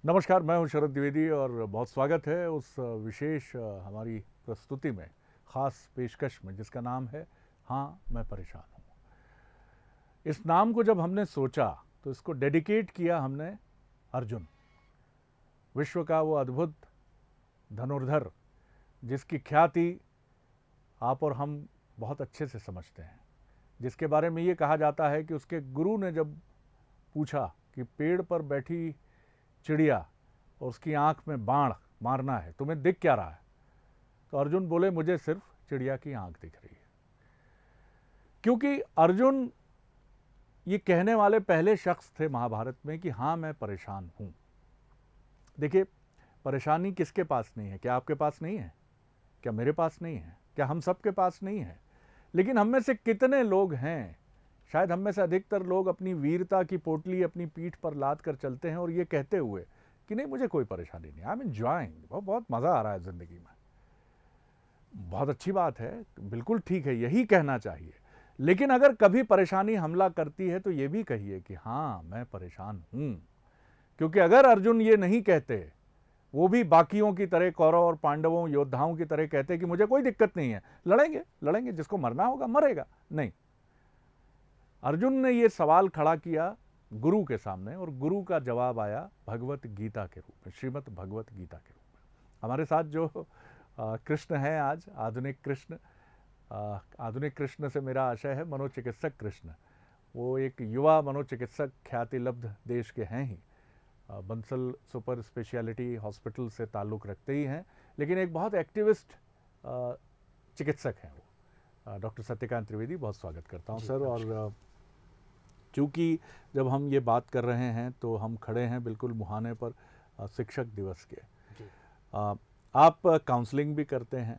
नमस्कार, मैं हूं शरद द्विवेदी और बहुत स्वागत है उस विशेष हमारी प्रस्तुति में, ख़ास पेशकश में, जिसका नाम है हाँ मैं परेशान हूँ। इस नाम को जब हमने सोचा तो इसको डेडिकेट किया हमने अर्जुन, विश्व का वो अद्भुत धनुर्धर जिसकी ख्याति आप और हम बहुत अच्छे से समझते हैं, जिसके बारे में ये कहा जाता है कि उसके गुरु ने जब पूछा कि पेड़ पर बैठी चिड़िया और उसकी आंख में बाण मारना है, तुम्हें दिख क्या रहा है? तो अर्जुन बोले, मुझे सिर्फ चिड़िया की आंख दिख रही है। क्योंकि अर्जुन ये कहने वाले पहले शख्स थे महाभारत में कि हाँ मैं परेशान हूँ। देखिए, परेशानी किसके पास नहीं है? क्या आपके पास नहीं है? क्या मेरे पास नहीं है? क्या हम सब के पास नहीं है? लेकिन हम में से कितने लोग हैं, शायद हम में से अधिकतर लोग अपनी वीरता की पोटली अपनी पीठ पर लाद कर चलते हैं और ये कहते हुए कि नहीं मुझे कोई परेशानी नहीं, आई एम एंजॉयिंग, बहुत मज़ा आ रहा है ज़िंदगी में। बहुत अच्छी बात है, बिल्कुल ठीक है, यही कहना चाहिए। लेकिन अगर कभी परेशानी हमला करती है तो ये भी कहिए कि हाँ मैं परेशान हूँ। क्योंकि अगर अर्जुन ये नहीं कहते, वो भी बाकियों की तरह, कौरव और पांडवों योद्धाओं की तरह कहते कि मुझे कोई दिक्कत नहीं है, लड़ेंगे, जिसको मरना होगा मरेगा, नहीं। अर्जुन ने ये सवाल खड़ा किया गुरु के सामने और गुरु का जवाब आया भगवत गीता के रूप में, श्रीमद् भगवत गीता के रूप में। हमारे साथ जो कृष्ण हैं आज, आधुनिक कृष्ण से मेरा आशय है मनोचिकित्सक कृष्ण। वो एक युवा मनोचिकित्सक ख्यातिलब्ध देश के हैं ही, बंसल सुपर स्पेशलिटी हॉस्पिटल से ताल्लुक़ रखते ही हैं, लेकिन एक बहुत एक्टिविस्ट चिकित्सक हैं वो। डॉक्टर सत्यकांत त्रिवेदी, बहुत स्वागत करता हूँ सर। और चूँकि जब हम ये बात कर रहे हैं तो हम खड़े हैं बिल्कुल मुहाने पर शिक्षक दिवस के। आप काउंसलिंग भी करते हैं।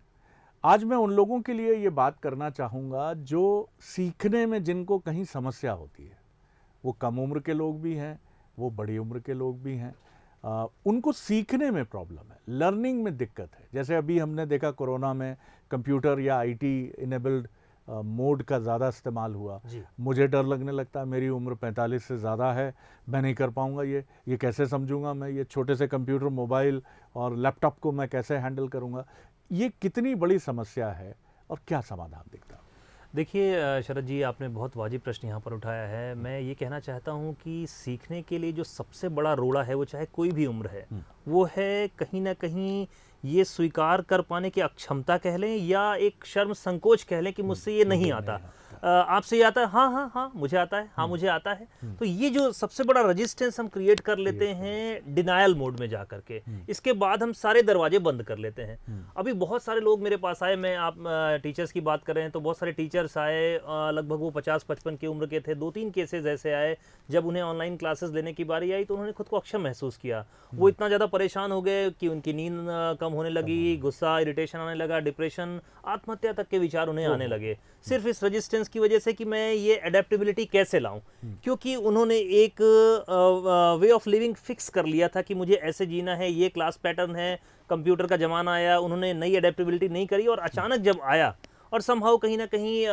आज मैं उन लोगों के लिए ये बात करना चाहूँगा जो सीखने में जिनको कहीं समस्या होती है। वो कम उम्र के लोग भी हैं, वो बड़ी उम्र के लोग भी हैं। उनको सीखने में प्रॉब्लम है, लर्निंग में दिक्कत है। जैसे अभी हमने देखा कोरोना में कंप्यूटर या आईटी इनेबल्ड मोड का ज़्यादा इस्तेमाल हुआ। मुझे डर लगने लगता है, मेरी उम्र 45 से ज़्यादा है, मैं नहीं कर पाऊँगा, ये कैसे समझूंगा मैं, ये छोटे से कंप्यूटर, मोबाइल और लैपटॉप को मैं कैसे हैंडल करूँगा। ये कितनी बड़ी समस्या है और क्या समाधान दिखता है? देखिए शरद जी, आपने बहुत वाजिब प्रश्न यहाँ पर उठाया है। मैं ये कहना चाहता हूँ कि सीखने के लिए जो सबसे बड़ा रोड़ा है, वो चाहे कोई भी उम्र है, वो है कहीं ना कहीं ये स्वीकार कर पाने की अक्षमता कह लें या एक शर्म संकोच कह लें कि मुझसे ये नहीं आता। आपसे ये आता है, हाँ मुझे आता है, हाँ मुझे आता है। तो ये जो सबसे बड़ा रेजिस्टेंस हम क्रिएट कर लेते हैं डिनायल मोड में जा करके, इसके बाद हम सारे दरवाजे बंद कर लेते हैं। अभी बहुत सारे लोग मेरे पास आए, मैं आप टीचर्स की बात कर रहे हैं तो बहुत सारे टीचर्स आए, लगभग वो 50-55 की उम्र के थे। 2-3 केसेस ऐसे आए जब उन्हें ऑनलाइन क्लासेस लेने की बारी आई तो उन्होंने खुद को अक्षम महसूस किया। वो इतना ज़्यादा परेशान हो गए कि उनकी नींद कम होने लगी, गुस्सा, इरिटेशन आने लगा, डिप्रेशन, आत्महत्या तक के विचार उन्हें आने लगे, सिर्फ इस रेजिस्टेंस की वजह से कि मैं ये एडेप्टेबिलिटी कैसे लाऊं। क्योंकि उन्होंने एक वे ऑफ लिविंग फिक्स कर लिया था कि मुझे ऐसे जीना है, ये क्लास पैटर्न है, कंप्यूटर का ज़माना आया, उन्होंने नई एडेप्टेबिलिटी नहीं करी और अचानक जब आया और समहाउ कहीं ना कहीं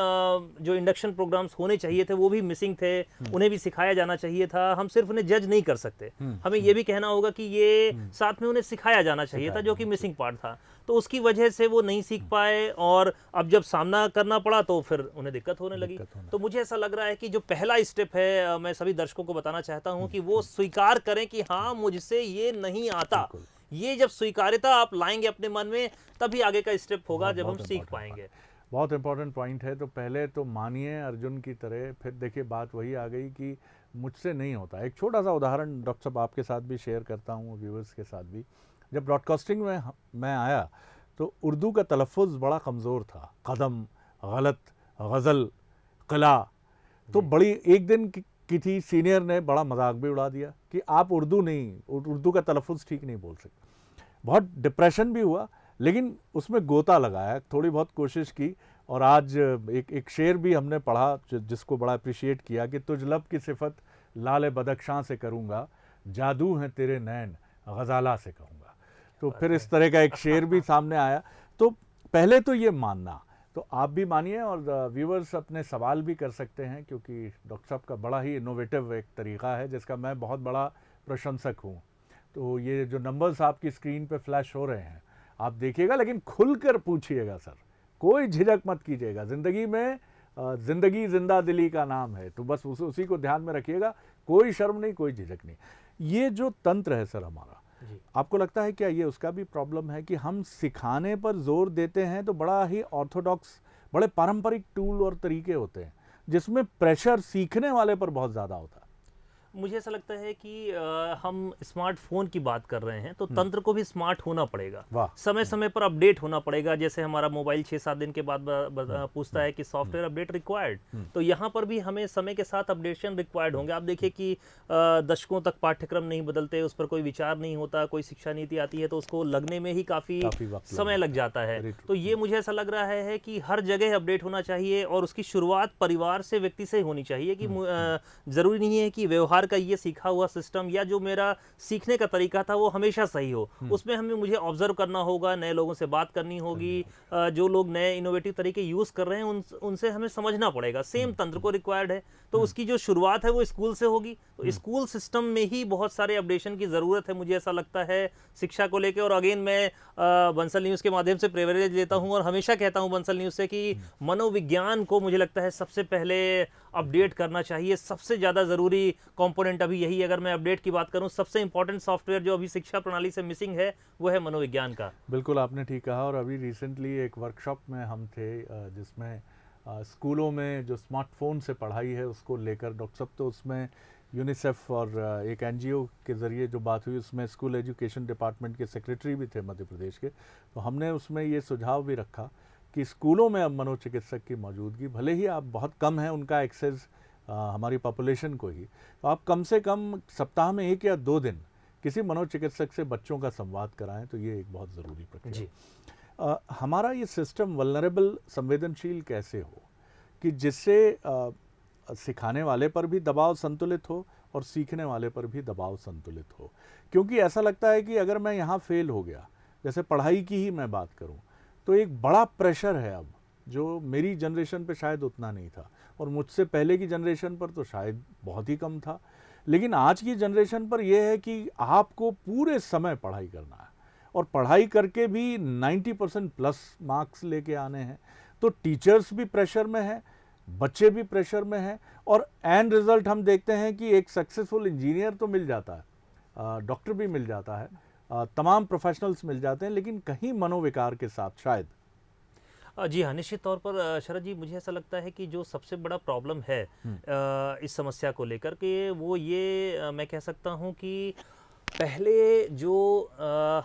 जो इंडक्शन प्रोग्राम्स होने चाहिए थे वो भी मिसिंग थे, उन्हें भी सिखाया जाना चाहिए था। हम सिर्फ उन्हें जज नहीं कर सकते, हमें ये भी कहना होगा कि ये साथ में उन्हें सिखाया जाना चाहिए था, जो कि मिसिंग पार्ट था। तो उसकी वजह से वो नहीं सीख पाए और अब जब सामना करना पड़ा तो फिर उन्हें दिक्कत होने लगी। तो मुझे ऐसा लग रहा है कि जो पहला स्टेप है, मैं सभी दर्शकों को बताना चाहता हूँ कि वो स्वीकार करें कि हाँ मुझसे ये नहीं आता। ये जब स्वीकार्यता आप लाएंगे अपने मन में, तभी आगे का स्टेप होगा जब हम सीख पाएंगे। बहुत इंपॉर्टेंट पॉइंट है। तो पहले तो मानिए अर्जुन की तरह, फिर देखिए बात वही आ गई कि मुझसे नहीं होता। एक छोटा सा उदाहरण डॉक्टर साहब आपके साथ भी शेयर करता हूँ, व्यूवर्स के साथ भी। जब ब्रॉडकास्टिंग में मैं आया तो उर्दू का तलफ़ुज़ बड़ा कमज़ोर था, कदम, गलत, गज़ल, क़िला। तो बड़ी एक दिन की थी, सीनियर ने बड़ा मजाक भी उड़ा दिया कि आप उर्दू का तलफ़ुज़ ठीक नहीं बोल सकते। बहुत डिप्रेशन भी हुआ, लेकिन उसमें गोता लगाया, थोड़ी बहुत कोशिश की। और आज एक शेर भी हमने पढ़ा जिसको बड़ा अप्रिशिएट किया कि तुझ लब की सिफत लाल बदख्शां से करूँगा, जादू हैं तेरे नैन गज़ाला से कहूँगा। तो फिर इस तरह का एक शेर भी सामने आया। तो पहले तो ये मानना, तो आप भी मानिए और व्यूअर्स अपने सवाल भी कर सकते हैं, क्योंकि डॉक्टर साहब का बड़ा ही इनोवेटिव एक तरीक़ा है जिसका मैं बहुत बड़ा प्रशंसक हूँ। तो ये जो नंबर्स आपकी स्क्रीन पे फ्लैश हो रहे हैं आप देखिएगा, लेकिन खुलकर पूछिएगा सर, कोई झिझक मत कीजिएगा। ज़िंदगी में ज़िंदगी जिंदा दिली का नाम है, तो बस उसी को ध्यान में रखिएगा, कोई शर्म नहीं, कोई झिझक नहीं। ये जो तंत्र है सर हमारा, आपको लगता है क्या ये उसका भी प्रॉब्लम है कि हम सिखाने पर जोर देते हैं तो बड़ा ही ऑर्थोडॉक्स, बड़े पारंपरिक टूल और तरीके होते हैं जिसमें प्रेशर सीखने वाले पर बहुत ज़्यादा होता है? मुझे ऐसा लगता है कि हम स्मार्टफोन की बात कर रहे हैं तो तंत्र को भी स्मार्ट होना पड़ेगा, समय समय पर अपडेट होना पड़ेगा। जैसे हमारा मोबाइल 6-7 दिन के बाद पूछता है कि सॉफ्टवेयर अपडेट रिक्वायर्ड, तो यहाँ पर भी हमें समय के साथ अपडेशन रिक्वायर्ड होंगे। आप देखिए कि दशकों तक पाठ्यक्रम नहीं बदलते, उस पर कोई विचार नहीं होता, कोई शिक्षा नीति आती है तो उसको लगने में ही काफ़ी समय लग जाता है। तो ये मुझे ऐसा लग रहा है कि हर जगह अपडेट होना चाहिए और उसकी शुरुआत परिवार से, व्यक्ति से होनी चाहिए कि ज़रूरी नहीं है कि व्यवहार का ये सीखा हुआ सिस्टम या जो मेरा सीखने का तरीका था वो हमेशा सही हो। उसमें मुझे ऑब्जर्व करना होगा, नए लोगों से बात करनी होगी, जो लोग नए इनोवेटिव तरीके यूज कर रहे हैं उनसे हमें समझना पड़ेगा। सेम तंत्र को रिक्वायर्ड है, तो उसकी जो शुरुआत है वो स्कूल से होगी। तो स्कूल सिस्टम में ही बहुत सारे अपडेशन की जरूरत है, मुझे ऐसा लगता है, शिक्षा को लेकर। और अगेन मैं बंसल न्यूज के माध्यम से प्रिविलेज लेता हूं और हमेशा कहता हूं बंसल न्यूज से कि मनोविज्ञान को मुझे लगता है सबसे पहले अपडेट करना चाहिए। सबसे ज़्यादा ज़रूरी कंपोनेंट अभी यही, अगर मैं अपडेट की बात करूं, सबसे इंपॉर्टेंट सॉफ्टवेयर जो अभी शिक्षा प्रणाली से मिसिंग है वो है मनोविज्ञान का। बिल्कुल आपने ठीक कहा। और अभी रिसेंटली एक वर्कशॉप में हम थे जिसमें स्कूलों में जो स्मार्टफोन से पढ़ाई है उसको लेकर डॉक्टर साहब, तो उसमें यूनिसेफ और एक एनजीओ के ज़रिए जो बात हुई, उसमें स्कूल एजुकेशन डिपार्टमेंट के सेक्रेटरी भी थे मध्य प्रदेश के। तो हमने उसमें ये सुझाव भी रखा कि स्कूलों में अब मनोचिकित्सक की मौजूदगी, भले ही आप बहुत कम है उनका एक्सेस हमारी पॉपुलेशन को ही, तो आप कम से कम सप्ताह में 1 या 2 दिन किसी मनोचिकित्सक से बच्चों का संवाद कराएं, तो ये एक बहुत ज़रूरी प्रक्रिया। हमारा ये सिस्टम वल्नरेबल, संवेदनशील कैसे हो कि जिससे सिखाने वाले पर भी दबाव संतुलित हो और सीखने वाले पर भी दबाव संतुलित हो। क्योंकि ऐसा लगता है कि अगर मैं यहाँ फेल हो गया, जैसे पढ़ाई की ही मैं बात करूँ, तो एक बड़ा प्रेशर है अब, जो मेरी जनरेशन पे शायद उतना नहीं था और मुझसे पहले की जनरेशन पर तो शायद बहुत ही कम था। लेकिन आज की जनरेशन पर यह है कि आपको पूरे समय पढ़ाई करना है और पढ़ाई करके भी 90% प्लस मार्क्स लेके आने हैं। तो टीचर्स भी प्रेशर में है, बच्चे भी प्रेशर में हैं, और एंड रिजल्ट हम देखते हैं कि एक सक्सेसफुल इंजीनियर तो मिल जाता है, डॉक्टर भी मिल जाता है, तमाम प्रोफेशनल्स मिल जाते हैं, लेकिन कहीं मनोविकार के साथ शायद। जी हाँ, निश्चित तौर पर शरद जी, मुझे ऐसा लगता है कि जो सबसे बड़ा प्रॉब्लम है इस समस्या को लेकर के, वो ये मैं कह सकता हूँ कि पहले जो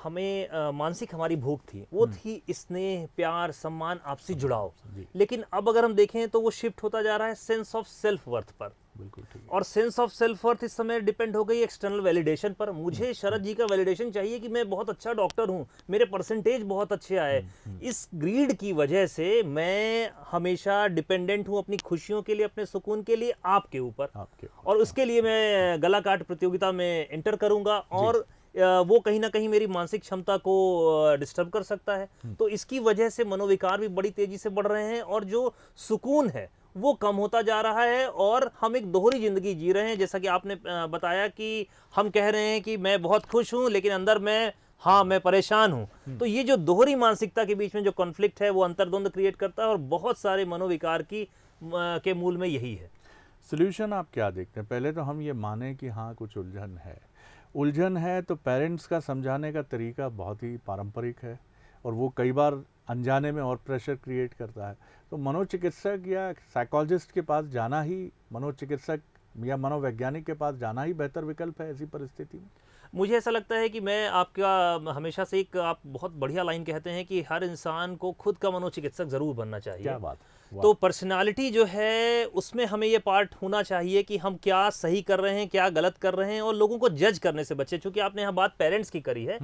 हमें मानसिक हमारी भूख थी वो थी स्नेह, प्यार, सम्मान, आपसी जुड़ाव। लेकिन अब अगर हम देखें तो वो शिफ्ट होता जा रहा है सेंस ऑफ सेल्फ वर्थ पर। बिल्कुल ठीक। और सेंस ऑफ सेल्फ वर्थ इस समय डिपेंड हो गई एक्सटर्नल वैलिडेशन पर। मुझे शरद जी का वैलिडेशन चाहिए कि मैं बहुत अच्छा डॉक्टर हूं, मेरे परसेंटेज बहुत अच्छे आए। इस ग्रीड की वजह से मैं हमेशा डिपेंडेंट हूं अपनी खुशियों के लिए, अपने सुकून के लिए आपके ऊपर, और उसके लिए मैं गला काट प्रतियोगिता में एंटर करूंगा और वो कहीं ना कहीं मेरी मानसिक क्षमता को डिस्टर्ब कर सकता है। तो इसकी वजह से मनोविकार भी बड़ी तेजी से बढ़ रहे हैं और जो सुकून है वो कम होता जा रहा है और हम एक दोहरी जिंदगी जी रहे हैं। जैसा कि आपने बताया कि हम कह रहे हैं कि मैं बहुत खुश हूं लेकिन अंदर मैं परेशान हूं। तो ये जो दोहरी मानसिकता के बीच में जो कॉन्फ्लिक्ट है वो अंतर्द्वंद क्रिएट करता है और बहुत सारे मनोविकार के मूल में यही है। सोल्यूशन आप क्या देखते हैं? पहले तो हम ये माने कि हाँ कुछ उलझन है तो पेरेंट्स का समझाने का तरीका बहुत ही पारंपरिक है और वो कई बार अनजाने में और प्रेशर क्रिएट करता है। तो मनोचिकित्सक या साइकोलॉजिस्ट के पास जाना ही, मनोचिकित्सक या मनोवैज्ञानिक के पास जाना ही बेहतर विकल्प है ऐसी परिस्थिति में? मुझे ऐसा लगता है कि मैं आपका हमेशा से एक आप बहुत बढ़िया लाइन कहते हैं कि हर इंसान को खुद का मनोचिकित्सक जरूर बनना चाहिए। क्या बात। तो पर्सनालिटी जो है उसमें हमें ये पार्ट होना चाहिए कि हम क्या सही कर रहे हैं, क्या गलत कर रहे हैं, और लोगों को जज करने से बचे। चूंकि आपने यहाँ बात पेरेंट्स की करी है,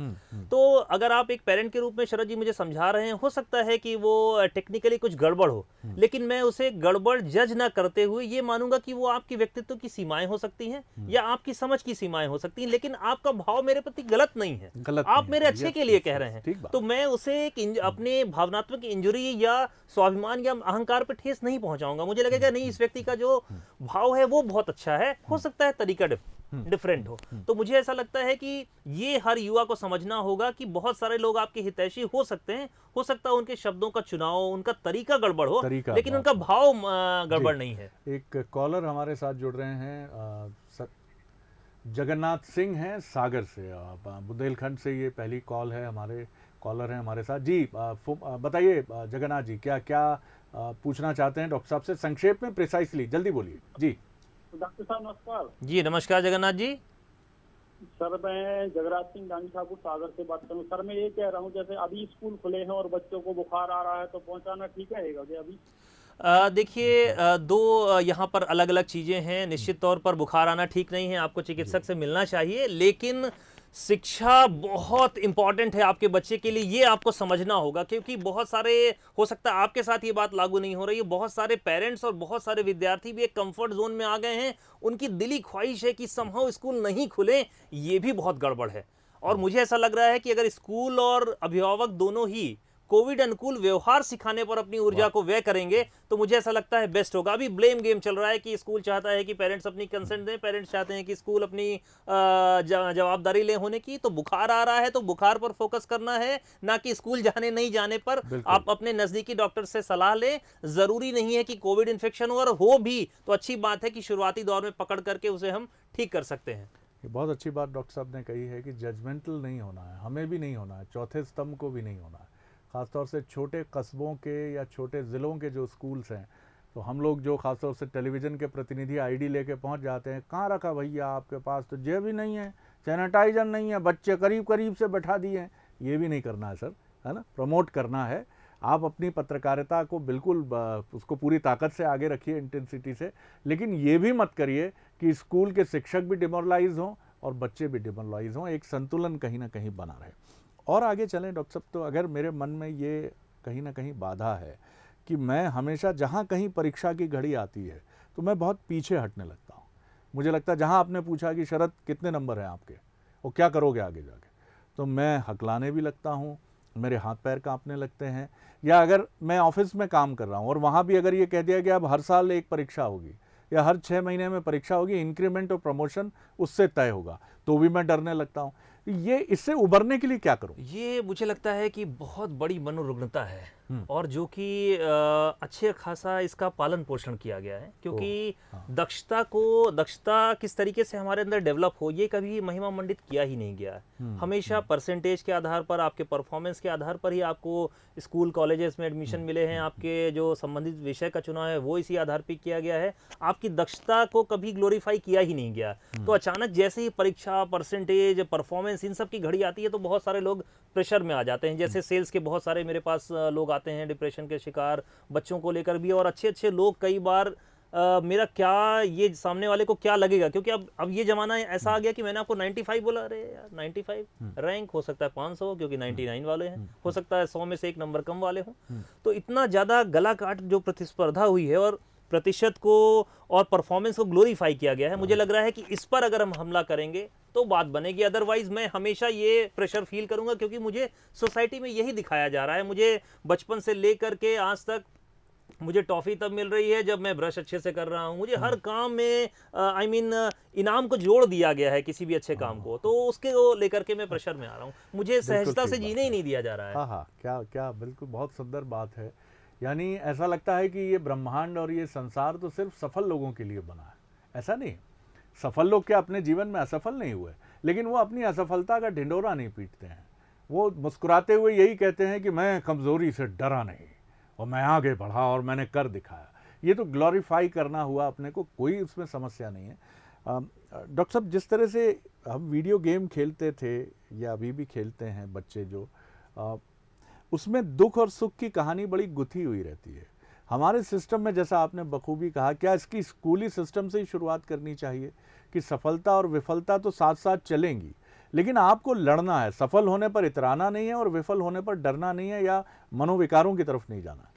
तो अगर आप एक पेरेंट के रूप में शरद जी मुझे समझा रहे हैं, हो सकता है कि वो टेक्निकली कुछ गड़बड़ हो, लेकिन मैं उसे गड़बड़ जज ना करते हुए ये मानूंगा कि वो आपकी व्यक्तित्व की सीमाएं हो सकती हैं या आपकी समझ की सीमाएं हो सकती हैं, लेकिन आपका भाव मेरे प्रति गलत नहीं है, आप मेरे अच्छे के लिए कह रहे हैं। तो मैं उसे अपने भावनात्मक इंजुरी या स्वाभिमान या अहंकार पर ठेस नहीं पहुंचाऊंगा। मुझे लगेगा नहीं, इस व्यक्ति का जो भाव है वो बहुत अच्छा है, हो सकता है तरीका डिफरेंट हो। तो मुझे ऐसा लगता है कि ये हर युवा को समझना होगा कि बहुत सारे लोग आपके हितैषी हो सकते हैं, हो सकता है उनके शब्दों का चुनाव, उनका तरीका गड़बड़ हो, लेकिन उनका भाव गड़बड़ नहीं है। एक कॉलर हमारे साथ जुड़ रहे हैं, जगन्नाथ सिंह हैं सागर से, बुंदेलखंड से ये पहली कॉल है, हमारे कॉलर हैं हमारे साथ जी। बताइए जगन्नाथ जी, क्या क्या पूछना चाहते हैं डॉक्टर साहब से, संक्षेप में, प्रिसाइसली, जल्दी बोलिए जी। डॉक्टर साहब नमस्कार। जी नमस्कार जगन्नाथ जी। सर मैं जगराज सिंह गांधी ठाकुर सागर से बात करूं। सर मैं ये कह रहा हूं, जैसे अभी स्कूल खुले हैं और बच्चों को बुखार आ रहा है तो पहुंचाना ठीक रहेगा क्या अभी? देखिए, दो यहाँ पर अलग अलग चीज़ें हैं। निश्चित तौर पर बुखार आना ठीक नहीं है, आपको चिकित्सक से मिलना चाहिए, लेकिन शिक्षा बहुत इंपॉर्टेंट है आपके बच्चे के लिए, ये आपको समझना होगा। क्योंकि बहुत सारे, हो सकता है आपके साथ ये बात लागू नहीं हो रही है, बहुत सारे पेरेंट्स और बहुत सारे विद्यार्थी भी एक कंफर्ट जोन में आ गए हैं। उनकी दिली ख्वाहिश है कि समहाउ स्कूल नहीं खुले, ये भी बहुत गड़बड़ है। और मुझे ऐसा लग रहा है कि अगर स्कूल और अभिभावक दोनों ही कोविड अनुकूल व्यवहार सिखाने पर अपनी ऊर्जा को व्यय करेंगे तो मुझे ऐसा लगता है बेस्ट होगा। अभी ब्लेम गेम चल रहा है कि स्कूल चाहता है कि पेरेंट्स अपनी कंसेंट दें, पेरेंट्स चाहते हैं कि स्कूल अपनी जवाबदारी ले होने की। तो बुखार आ रहा है तो बुखार पर फोकस करना है, ना कि स्कूल जाने नहीं जाने पर। आप अपने नजदीकी डॉक्टर से सलाह लें। जरूरी नहीं है कि कोविड इन्फेक्शन हो भी तो अच्छी बात है कि शुरुआती दौर में पकड़ करके उसे हम ठीक कर सकते हैं। ये बहुत अच्छी बात डॉक्टर साहब ने कही है कि जजमेंटल नहीं होना है, हमें भी नहीं होना है, चौथे स्तंभ को भी नहीं होना है। ख़ासतौर से छोटे कस्बों के या छोटे ज़िलों के जो स्कूल्स हैं, तो हम लोग जो ख़ासतौर से टेलीविज़न के प्रतिनिधि आईडी लेके पहुंच जाते हैं, कहाँ रखा भैया आपके पास, तो जेब ही नहीं है, सैनिटाइजर नहीं है, बच्चे करीब करीब से बैठा दिए हैं। ये भी नहीं करना है सर, है ना, प्रमोट करना है। आप अपनी पत्रकारिता को बिल्कुल उसको पूरी ताकत से आगे रखिए, इंटेंसिटी से, लेकिन ये भी मत करिए कि स्कूल के शिक्षक भी डिमोरलाइज हों और बच्चे भी डिमोरलाइज हों। एक संतुलन कहीं ना कहीं बना रहे। और आगे चलें डॉक्टर साहब, तो अगर मेरे मन में ये कहीं ना कहीं बाधा है कि मैं हमेशा जहाँ कहीं परीक्षा की घड़ी आती है तो मैं बहुत पीछे हटने लगता हूँ। मुझे लगता है जहाँ आपने पूछा कि शरद कितने नंबर हैं आपके और क्या करोगे आगे जाके, तो मैं हकलाने भी लगता हूँ, मेरे हाथ पैर कांपने लगते हैं। या अगर मैं ऑफिस में काम कर रहा हूँ और वहाँ भी अगर ये कह दिया कि अब हर साल एक परीक्षा होगी या हर 6 महीने में परीक्षा होगी, इंक्रीमेंट और प्रमोशन उससे तय होगा, तो भी मैं डरने लगता हूँ। ये इससे उबरने के लिए क्या करूं? ये मुझे लगता है कि बहुत बड़ी मनोरुग्णता है और जो कि अच्छे खासा इसका पालन पोषण किया गया है। क्योंकि दक्षता किस तरीके से हमारे अंदर डेवलप हो, ये कभी महिमा मंडित किया ही नहीं गया है। हमेशा परसेंटेज के आधार पर, आपके परफॉर्मेंस के आधार पर ही आपको स्कूल कॉलेजेस में एडमिशन मिले हैं। आपके जो संबंधित विषय का चुनाव है वो इसी आधार पर किया गया है। आपकी दक्षता को कभी ग्लोरीफाई किया ही नहीं गया। तो अचानक जैसे ही परीक्षा, परसेंटेज, परफॉर्मेंस, इन सब की घड़ी आती है तो बहुत सारे लोग प्रेशर में आ जाते हैं। जैसे सेल्स के बहुत सारे मेरे पास लोग आते हैं डिप्रेशन के शिकार, बच्चों को लेकर भी। और अच्छे अच्छे लोग कई बार मेरा क्या, ये सामने वाले को क्या लगेगा, क्योंकि अब ये जमाना ऐसा आ गया कि मैंने आपको 95 बोला, अरे यार 95 रैंक, हो सकता है 500 क्योंकि 99 वाले हैं, हो सकता है 100 में से एक नंबर कम वाले हों। तो इतना ज़्यादा गला काट जो प्रतिस्पर्धा हुई है और प्रतिशत को और परफॉर्मेंस को ग्लोरीफाई किया गया है, मुझे लग रहा है कि इस पर अगर हम हमला करेंगे तो बात बनेगी। अदरवाइज मैं हमेशा ये प्रेशर फील करूंगा, क्योंकि मुझे सोसाइटी में यही दिखाया जा रहा है। मुझे बचपन से लेकर के आज तक मुझे टॉफी तब मिल रही है जब मैं ब्रश अच्छे से कर रहा हूँ। मुझे हर काम में इनाम को जोड़ दिया गया है किसी भी अच्छे काम को, तो उसके लेकर के मैं प्रेशर में आ रहा हूँ। मुझे सहजता से जीने ही नहीं दिया जा रहा है। हाँ, क्या क्या, बिल्कुल बहुत सुंदर बात है। यानी ऐसा लगता है कि ये ब्रह्मांड और ये संसार तो सिर्फ सफल लोगों के लिए बना है। ऐसा नहीं, सफल लोग क्या अपने जीवन में असफल नहीं हुए, लेकिन वो अपनी असफलता का ढिंढोरा नहीं पीटते हैं। वो मुस्कुराते हुए यही कहते हैं कि मैं कमज़ोरी से डरा नहीं और मैं आगे बढ़ा और मैंने कर दिखाया। ये तो ग्लोरीफाई करना हुआ अपने को, कोई उसमें समस्या नहीं है। डॉक्टर साहब, जिस तरह से हम वीडियो गेम खेलते थे या अभी भी खेलते हैं बच्चे जो, उसमें दुख और सुख की कहानी बड़ी गुथी हुई रहती है। हमारे सिस्टम में, जैसा आपने बखूबी कहा, क्या इसकी स्कूली सिस्टम से ही शुरुआत करनी चाहिए कि सफलता और विफलता तो साथ साथ चलेंगी, लेकिन आपको लड़ना है। सफल होने पर इतराना नहीं है और विफल होने पर डरना नहीं है या मनोविकारों की तरफ नहीं जाना है।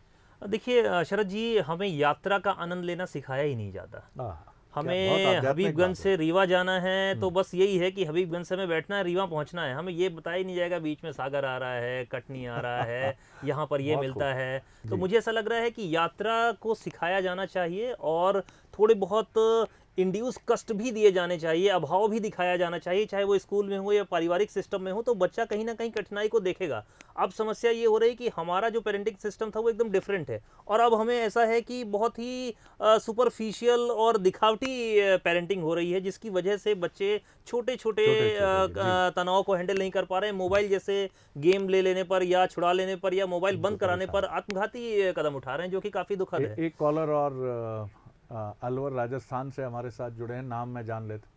देखिए शरद जी, हमें यात्रा का आनंद लेना सिखाया ही नहीं जाता। हमें हबीबगंज से रीवा जाना है तो बस यही है कि हबीबगंज से हमें बैठना है, रीवा पहुंचना है। हमें ये बताया ही नहीं जाएगा बीच में सागर आ रहा है, कटनी आ रहा है, यहाँ पर ये मिलता है। तो मुझे ऐसा लग रहा है कि यात्रा को सिखाया जाना चाहिए और थोड़े बहुत इंड्यूस कष्ट भी दिए जाने चाहिए, अभाव भी दिखाया जाना चाहिए, चाहे वो स्कूल में हो या पारिवारिक सिस्टम में हो, तो बच्चा कहीं ना कहीं कठिनाई को देखेगा। अब समस्या ये हो रही कि हमारा जो पेरेंटिंग सिस्टम था वो एकदम डिफरेंट है, और अब हमें ऐसा है कि बहुत ही सुपरफिशियल और दिखावटी पेरेंटिंग हो रही है, जिसकी वजह से बच्चे छोटे छोटे तनाव को हैंडल नहीं कर पा रहे हैं। मोबाइल जैसे गेम ले लेने पर या छुड़ा लेने पर या मोबाइल बंद कराने पर आत्मघाती कदम उठा रहे हैं, जो कि काफ़ी दुखद है। एक कॉलर और अलवर राजस्थान से हमारे साथ जुड़े हैं, नाम मैं जान लेता।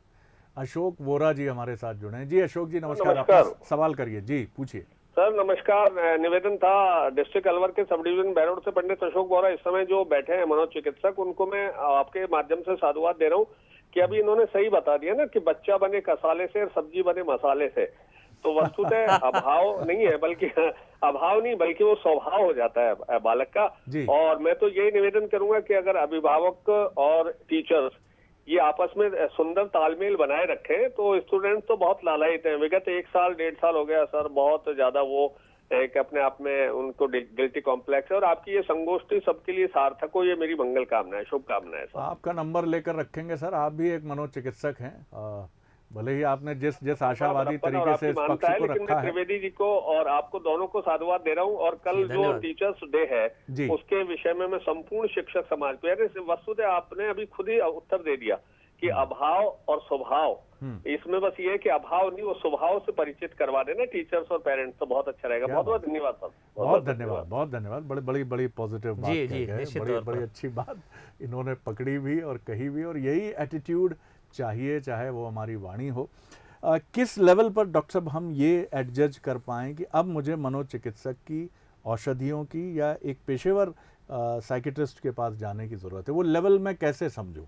अशोक वोरा जी हमारे साथ जुड़े हैं। जी अशोक जी नमस्कार, अपना सवाल करिए जी, पूछिए। सर नमस्कार, निवेदन था डिस्ट्रिक्ट अलवर के सब डिवीजन बैरोड से पंडित अशोक वोरा इस समय जो बैठे हैं मनोचिकित्सक, उनको मैं आपके माध्यम से साधुवाद दे रहा हूँ कि अभी इन्होंने सही बता दिया ना कि बच्चा बने कसाले से और सब्जी बने मसाले से। तो वस्तुतः अभाव नहीं है, बल्कि अभाव नहीं बल्कि वो स्वभाव हो जाता है बालक का। और मैं तो यही निवेदन करूंगा कि अगर अभिभावक और टीचर्स ये आपस में सुंदर तालमेल बनाए रखें तो स्टूडेंट्स तो बहुत लालायित हैं। विगत 1 साल 1.5 साल हो गया सर, बहुत ज्यादा वो एक अपने आप में उनको गिल्टी कॉम्प्लेक्स है, और आपकी ये संगोष्ठी सबके लिए सार्थक हो, ये मेरी मंगल कामना है, शुभकामनाएं सर। आपका नंबर लेकर रखेंगे सर, आप भी एक मनोचिकित्सक हैं, भले ही आपने जिस आशावादी तरीके से इस पक्ष को रखा है। त्रिवेदी जी को और आपको दोनों को साधुवाद दे रहा हूँ। और कल जो टीचर्स डे है उसके विषय में मैं संपूर्ण शिक्षक समाज को, वस्तुतः आपने अभी खुद ही उत्तर दे दिया कि अभाव और स्वभाव, इसमें बस ये है कि अभाव नहीं, वो स्वभाव से परिचित करवा देना टीचर्स और पेरेंट्स, तो बहुत अच्छा रहेगा। बहुत बहुत धन्यवाद सर, बहुत धन्यवाद, बहुत धन्यवाद। बड़ी पॉजिटिव बात कही गई, बड़ी अच्छी बात इन्होंने पकड़ी भी और कही भी, और यही एटीट्यूड चाहिए, चाहे वो हमारी वाणी हो। किस लेवल पर डॉक्टर साहब हम ये एडजज कर पाएँ कि अब मुझे मनोचिकित्सक की औषधियों की या एक पेशेवर साइकियाट्रिस्ट के पास जाने की ज़रूरत है, वो लेवल मैं कैसे समझूं?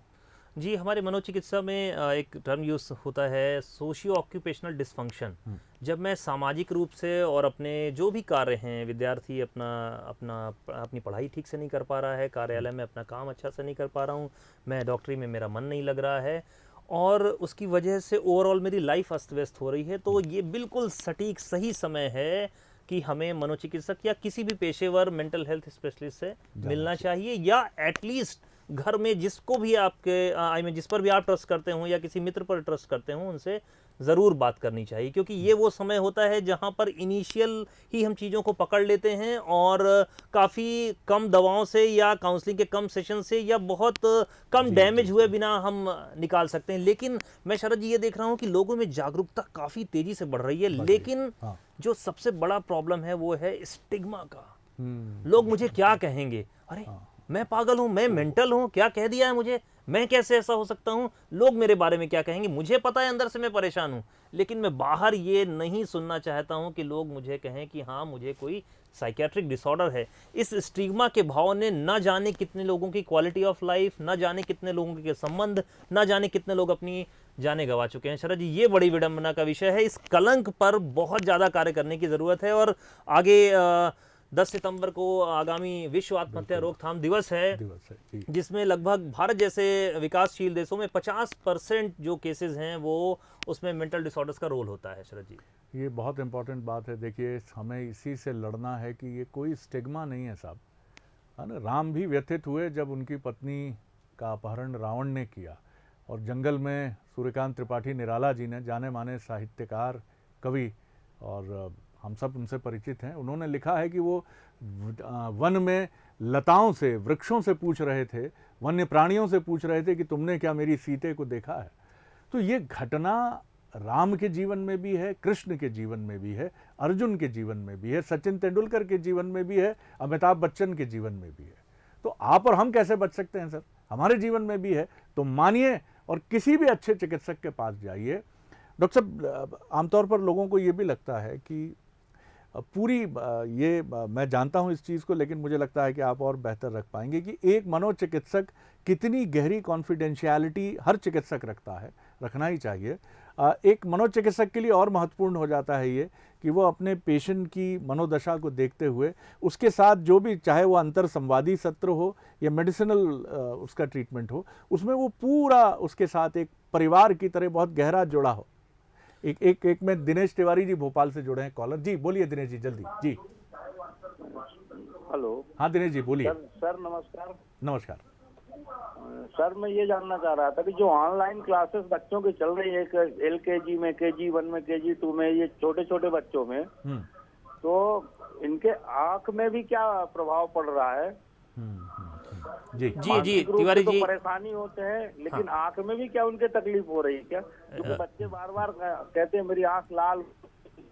जी, हमारे मनोचिकित्सा में एक टर्म यूज़ होता है सोशियो ऑक्यूपेशनल डिसफंक्शन। जब मैं सामाजिक रूप से और अपने जो भी कार्य हैं, विद्यार्थी अपनी पढ़ाई ठीक से नहीं कर पा रहा है, कार्यालय में अपना काम अच्छा से नहीं कर पा रहा हूँ, मैं डॉक्टरी में मेरा मन नहीं लग रहा है और उसकी वजह से ओवरऑल मेरी लाइफ अस्त व्यस्त हो रही है, तो ये बिल्कुल सटीक सही समय है कि हमें मनोचिकित्सक या किसी भी पेशेवर मेंटल हेल्थ स्पेशलिस्ट से मिलना चाहिए, या एटलीस्ट घर में जिसको भी आपके जिस पर भी आप ट्रस्ट करते हो या किसी मित्र पर ट्रस्ट करते हो, उनसे ज़रूर बात करनी चाहिए, क्योंकि ये वो समय होता है जहाँ पर इनिशियल ही हम चीज़ों को पकड़ लेते हैं और काफ़ी कम दवाओं से या काउंसलिंग के कम सेशन से या बहुत कम डैमेज हुए बिना हम निकाल सकते हैं। लेकिन मैं शरद जी ये देख रहा हूँ कि लोगों में जागरूकता काफ़ी तेज़ी से बढ़ रही है, लेकिन जो सबसे बड़ा प्रॉब्लम है वो है स्टिग्मा का। लोग मुझे क्या कहेंगे, अरे मैं पागल हूँ, मैं मेंटल हूँ, क्या कह दिया है मुझे, मैं कैसे ऐसा हो सकता हूँ, लोग मेरे बारे में क्या कहेंगे, मुझे पता है अंदर से मैं परेशान हूँ, लेकिन मैं बाहर ये नहीं सुनना चाहता हूँ कि लोग मुझे कहें कि हाँ मुझे कोई साइकियाट्रिक डिसऑर्डर है। इस स्टिग्मा के भाव ने न जाने कितने लोगों की क्वालिटी ऑफ लाइफ, न जाने कितने लोगों के संबंध, न जाने कितने लोग अपनी जाने गंवा चुके हैं। शरद जी, ये बड़ी विडंबना का विषय है, इस कलंक पर बहुत ज़्यादा कार्य करने की ज़रूरत है। और आगे 10 सितंबर को आगामी विश्व आत्महत्या रोकथाम दिवस है, जिसमें लगभग भारत जैसे विकासशील देशों में 50% जो केसेस हैं वो उसमें मेंटल डिसऑर्डर्स का रोल होता है। शरद जी, ये बहुत इंपॉर्टेंट बात है। देखिए, हमें इसी से लड़ना है कि ये कोई स्टिग्मा नहीं है साहब, है ना। राम भी व्यथित हुए जब उनकी पत्नी का अपहरण रावण ने किया, और जंगल में सूर्यकांत त्रिपाठी निराला जी ने, जाने माने साहित्यकार, कवि, और हम सब उनसे परिचित हैं, उन्होंने लिखा है कि वो वन में लताओं से, वृक्षों से पूछ रहे थे, वन्य प्राणियों से पूछ रहे थे कि तुमने क्या मेरी सीते को देखा है। तो ये घटना राम के जीवन में भी है, कृष्ण के जीवन में भी है, अर्जुन के जीवन में भी है, सचिन तेंदुलकर के जीवन में भी है, अमिताभ बच्चन के जीवन में भी है। तो आप और हम कैसे बच सकते हैं सर? हमारे जीवन में भी है, तो मानिए और किसी भी अच्छे चिकित्सक के पास जाइए। डॉक्टर साहब, आमतौर पर लोगों को ये भी लगता है कि पूरी ये मैं जानता हूँ इस चीज़ को, लेकिन मुझे लगता है कि आप और बेहतर रख पाएंगे कि एक मनोचिकित्सक कितनी गहरी कॉन्फिडेंशियलिटी हर चिकित्सक रखता है, रखना ही चाहिए। एक मनोचिकित्सक के लिए और महत्वपूर्ण हो जाता है ये कि वो अपने पेशेंट की मनोदशा को देखते हुए उसके साथ जो भी, चाहे वो अंतर संवादी सत्र हो या मेडिसिनल उसका ट्रीटमेंट हो, उसमें वो पूरा उसके साथ एक परिवार की तरह बहुत गहरा जुड़ा हो। एक में दिनेश तिवारी जी भोपाल से जुड़े हैं कॉलर। जी बोलिए दिनेश जी, जल्दी जी। हेलो। हाँ दिनेश जी बोलिए। सर नमस्कार। नमस्कार। सर मैं ये जानना चाह रहा था कि जो ऑनलाइन क्लासेस बच्चों की चल रही है, LKG में, KG1 में, KG2 में, ये छोटे छोटे बच्चों में, तो इनके आंख में भी क्या प्रभाव पड़ रहा है? जी जी तिवारी जी, तो परेशानी होते हैं, लेकिन आंख में भी क्या उनके तकलीफ हो रही है क्या? क्योंकि बच्चे बार बार कहते हैं मेरी आंख लाल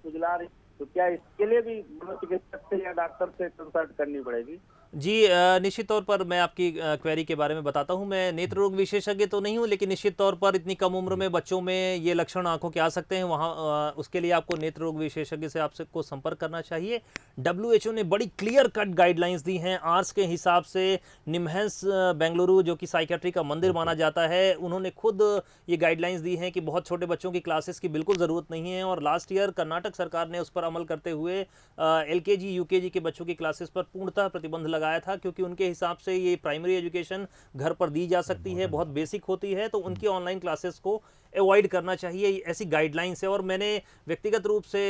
खुजला रही, तो क्या इसके लिए भी मनोचिकित्सक से या डॉक्टर से कंसल्ट करनी पड़ेगी? जी निश्चित तौर पर मैं आपकी क्वेरी के बारे में बताता हूं। मैं नेत्र रोग विशेषज्ञ तो नहीं हूं, लेकिन निश्चित तौर पर इतनी कम उम्र में बच्चों में ये लक्षण आंखों के आ सकते हैं। वहां उसके लिए आपको नेत्र रोग विशेषज्ञ से आपसे को संपर्क करना चाहिए। WHO ने बड़ी क्लियर कट गाइडलाइंस दी हैं आर्ट्स के हिसाब से। निमहंस बेंगलुरु, जो कि साइकेट्री का मंदिर माना जाता है, उन्होंने खुद ये गाइडलाइंस दी हैं कि बहुत छोटे बच्चों की क्लासेस की बिल्कुल ज़रूरत नहीं है। और लास्ट ईयर कर्नाटक सरकार ने उस पर अमल करते हुए LKG UKG के बच्चों की क्लासेस पर पूर्णतः प्रतिबंध लगाया था, क्योंकि उनके हिसाब से ये प्राइमरी एजुकेशन घर पर दी जा सकती है, बहुत बेसिक होती है, तो उनकी ऑनलाइन क्लासेस को अवॉइड करना चाहिए, ऐसी गाइडलाइंस है। और मैंने व्यक्तिगत रूप से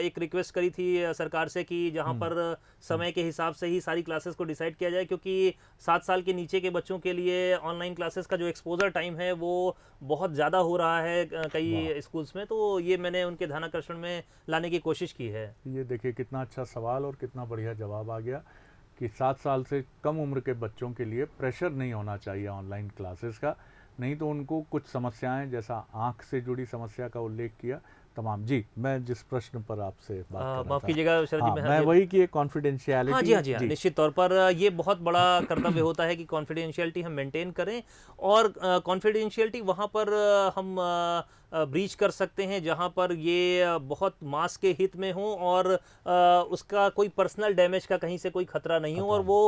एक रिक्वेस्ट करी थी सरकार से कि जहां पर समय के हिसाब से ही सारी क्लासेस को डिसाइड किया जाए, क्योंकि 7 साल के नीचे के बच्चों के लिए ऑनलाइन क्लासेस का जो एक्सपोजर टाइम है वो बहुत ज़्यादा हो रहा है कई स्कूल्स में। तो ये मैंने उनके ध्यानाकर्षण में लाने की कोशिश की है। ये देखिए कितना अच्छा सवाल और कितना बढ़िया जवाब आ गया कि 7 साल से कम उम्र के बच्चों के लिए प्रेशर नहीं होना चाहिए ऑनलाइन क्लासेस का, नहीं तो उनको कुछ समस्याएं, जैसा आंख से जुड़ी समस्या का उल्लेख किया, तमाम। जी, मैं जिस प्रश्न पर आपसे बात माफ कीजिएगा शरद जी, मैं वही कि कॉन्फिडेंशियलिटी। हाँ जी, निश्चित तौर पर ये बहुत बड़ा कर्तव्य होता है कि कॉन्फिडेंशियलिटी हम मेंटेन करें। और कॉन्फिडेंशियलिटी वहाँ पर हम ब्रीच कर सकते हैं जहाँ पर ये बहुत मास के हित में हो और उसका कोई पर्सनल डैमेज का कहीं से कोई खतरा नहीं हो। और वो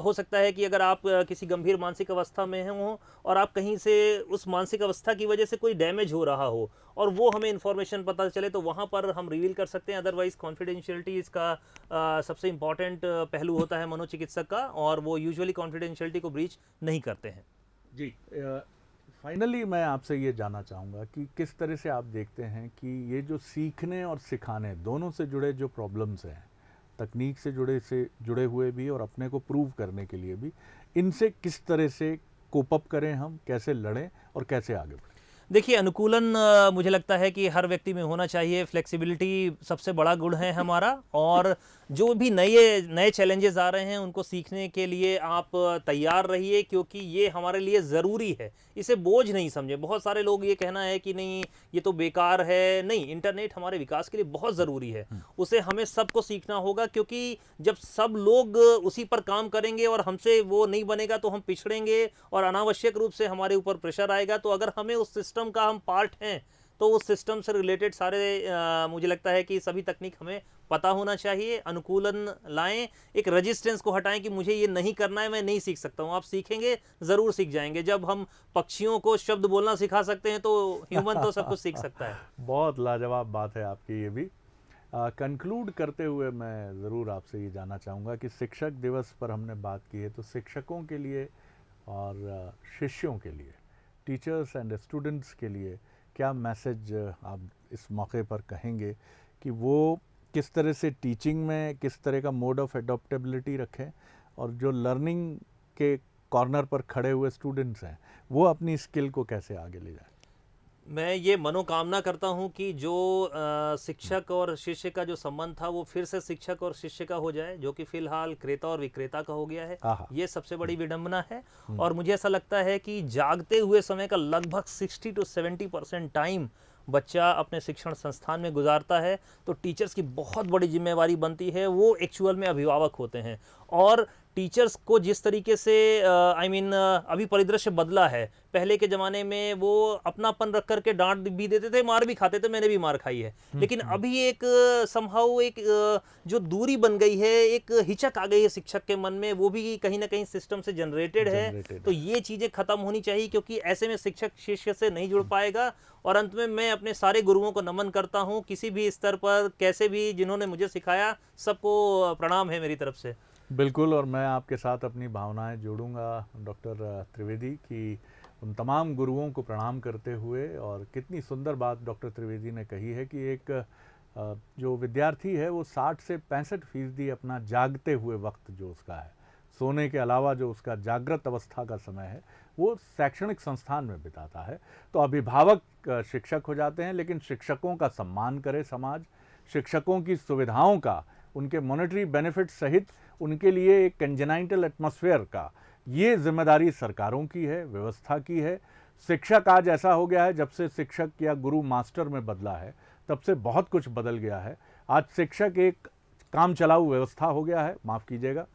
हो सकता है कि अगर आप किसी गंभीर मानसिक अवस्था में हो और आप कहीं से उस मानसिक अवस्था की वजह से कोई डैमेज हो रहा हो और वो हमें इन्फॉर्मेशन पता चले, तो वहाँ पर हम रिवील कर सकते हैं। अदरवाइज कॉन्फिडेंशियलिटी इसका सबसे इम्पॉर्टेंट पहलू होता है मनोचिकित्सक का, और वो यूजुअली कॉन्फिडेंशियलिटी को ब्रीच नहीं करते हैं। जी, फाइनली मैं आपसे ये जानना चाहूँगा कि किस तरह से आप देखते हैं कि ये जो सीखने और सिखाने दोनों से जुड़े जो प्रॉब्लम्स हैं, तकनीक से जुड़े हुए भी और अपने को प्रूव करने के लिए भी, इनसे किस तरह से कोप अप करें, हम कैसे लड़ें और कैसे आगे बढ़ें? देखिए, अनुकूलन मुझे लगता है कि हर व्यक्ति में होना चाहिए। फ्लेक्सिबिलिटी सबसे बड़ा गुण है हमारा, और जो भी नए चैलेंजेस आ रहे हैं उनको सीखने के लिए आप तैयार रहिए, क्योंकि ये हमारे लिए ज़रूरी है। इसे बोझ नहीं समझे। बहुत सारे लोग ये कहना है कि नहीं ये तो बेकार है। नहीं, इंटरनेट हमारे विकास के लिए बहुत ज़रूरी है, उसे हमें सबको सीखना होगा, क्योंकि जब सब लोग उसी पर काम करेंगे और हमसे वो नहीं बनेगा तो हम पिछड़ेंगे और अनावश्यक रूप से हमारे ऊपर प्रेशर आएगा। तो अगर हमें उस सिस्टम का हम पार्ट हैं तो उस सिस्टम से रिलेटेड सारे मुझे लगता है कि सभी तकनीक हमें पता होना चाहिए। अनुकूलन लाएं, एक रेजिस्टेंस को हटाएं कि मुझे ये नहीं करना है, मैं नहीं सीख सकता हूँ। आप सीखेंगे, ज़रूर सीख जाएंगे। जब हम पक्षियों को शब्द बोलना सिखा सकते हैं तो ह्यूमन तो सब कुछ सीख सकता है। बहुत लाजवाब बात है आपकी ये भी। कंक्लूड करते हुए मैं ज़रूर आपसे ये जानना चाहूँगा कि शिक्षक दिवस पर हमने बात की है, तो शिक्षकों के लिए और शिष्यों के लिए, टीचर्स एंड स्टूडेंट्स के लिए क्या मैसेज आप इस मौके पर कहेंगे कि वो किस तरह से टीचिंग में किस तरह का मोड ऑफ एडॉप्टेबिलिटी रखें, और जो लर्निंग के कॉर्नर पर खड़े हुए स्टूडेंट्स हैं वो अपनी स्किल को कैसे आगे ले जाएं? मैं ये मनोकामना करता हूं कि जो शिक्षक और शिष्य का जो संबंध था वो फिर से शिक्षक और शिष्य का हो जाए, जो कि फिलहाल क्रेता और विक्रेता का हो गया है। ये सबसे बड़ी विडंबना है। और मुझे ऐसा लगता है कि जागते हुए समय का लगभग 60 to 70% टाइम बच्चा अपने शिक्षण संस्थान में गुजारता है। तो टीचर्स की बहुत बड़ी जिम्मेवारी बनती है, वो एक्चुअल में अभिभावक होते हैं। और टीचर्स को जिस तरीके से अभी परिदृश्य बदला है, पहले के ज़माने में वो अपनापन रख करके डांट भी देते थे, मार भी खाते थे, मैंने भी मार खाई है। लेकिन अभी एक समहाउ एक जो दूरी बन गई है, एक हिचक आ गई है शिक्षक के मन में, वो भी कहीं ना कहीं सिस्टम से जनरेटेड है। तो ये चीज़ें खत्म होनी चाहिए, क्योंकि ऐसे में शिक्षक शिष्य से नहीं जुड़ पाएगा। और अंत में मैं अपने सारे गुरुओं को नमन करता हूँ, किसी भी स्तर पर, कैसे भी, जिन्होंने मुझे सिखाया, सबको प्रणाम है मेरी तरफ से। बिल्कुल, और मैं आपके साथ अपनी भावनाएं जोड़ूंगा डॉक्टर त्रिवेदी की उन तमाम गुरुओं को प्रणाम करते हुए। और कितनी सुंदर बात डॉक्टर त्रिवेदी ने कही है कि एक जो विद्यार्थी है वो 60 से 65% अपना जागते हुए वक्त जो उसका है, सोने के अलावा जो उसका जागृत अवस्था का समय है वो शैक्षणिक संस्थान में बिताता है। तो अभिभावक शिक्षक हो जाते हैं, लेकिन शिक्षकों का सम्मान करे समाज, शिक्षकों की सुविधाओं का, उनके मॉनेटरी बेनिफिट सहित उनके लिए एक कंजेनाइटल एटमॉस्फेयर का, ये जिम्मेदारी सरकारों की है, व्यवस्था की है। शिक्षक आज ऐसा हो गया है, जब से शिक्षक या गुरु मास्टर में बदला है तब से बहुत कुछ बदल गया है। आज शिक्षक एक काम चलाऊ व्यवस्था हो गया है। माफ़ कीजिएगा,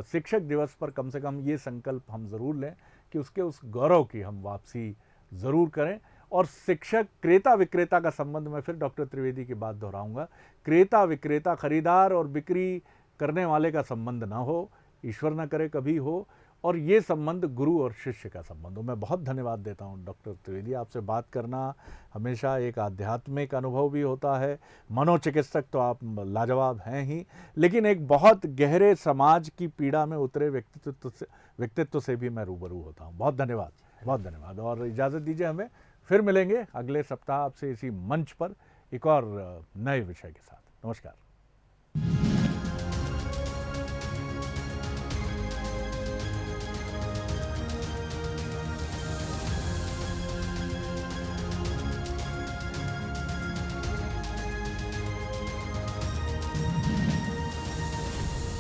शिक्षक दिवस पर कम से कम ये संकल्प हम ज़रूर लें कि उसके उस गौरव की हम वापसी ज़रूर करें। और शिक्षक क्रेता विक्रेता का संबंध मैं फिर डॉक्टर त्रिवेदी की बात दोहराऊंगा, क्रेता विक्रेता, खरीदार और बिक्री करने वाले का संबंध ना हो, ईश्वर न करे कभी हो, और ये संबंध गुरु और शिष्य का संबंध हो। मैं बहुत धन्यवाद देता हूँ डॉक्टर त्रिवेदी, आपसे बात करना हमेशा एक आध्यात्मिक अनुभव भी होता है। मनोचिकित्सक तो आप लाजवाब हैं ही, लेकिन एक बहुत गहरे समाज की पीड़ा में उतरे व्यक्तित्व से भी मैं रूबरू होता हूँ। बहुत धन्यवाद, बहुत धन्यवाद। और इजाज़त दीजिए, हमें फिर मिलेंगे अगले सप्ताह आपसे इसी मंच पर एक और नए विषय के साथ। नमस्कार।